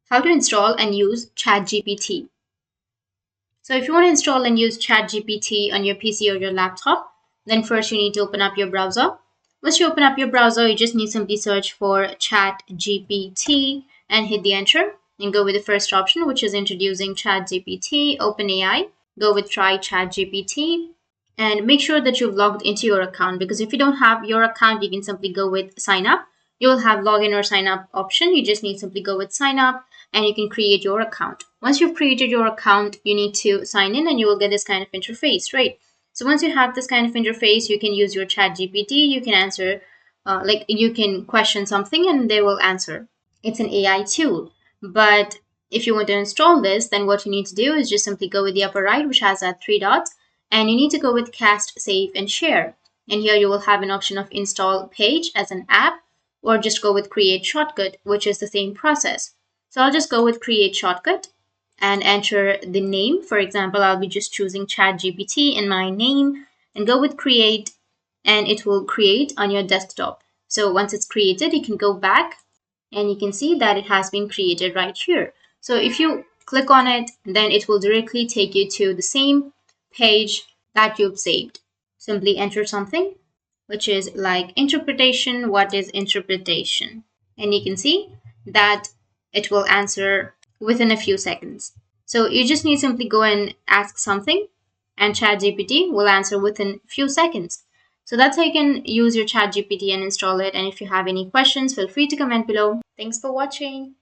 how to install and use ChatGPT. So if you want to install and use ChatGPT on your PC or your laptop, then first you need to open up your browser. Once you open up your browser, you just need to simply search for ChatGPT and hit the enter and go with the first option, which is introducing ChatGPT, OpenAI. Go with try ChatGPT and make sure that you've logged into your account, because if you don't have your account, you can simply go with sign up. You will have login or sign up option. You just need to simply go with sign up and you can create your account. Once you've created your account, you need to sign in and you will get this kind of interface, right? So once you have this kind of interface, you can use your ChatGPT. You can answer, you can question something and they will answer. It's an AI tool. But if you want to install this, then what you need to do is just simply go with the upper right, which has that three dots, and you need to go with cast, save, and share. And here you will have an option of install page as an app, or just go with create shortcut, which is the same process. So I'll just go with create shortcut and enter the name. For example, I'll be just choosing ChatGPT in my name and go with create, and it will create on your desktop. So once it's created, you can go back and you can see that it has been created right here. So if you click on it, then it will directly take you to the same page that you've saved. Simply enter something, which is like interpretation. What is interpretation? And you can see that it will answer within a few seconds. So you just need to simply go and ask something and ChatGPT will answer within a few seconds. So that's how you can use your ChatGPT and install it. And if you have any questions, feel free to comment below. Thanks for watching.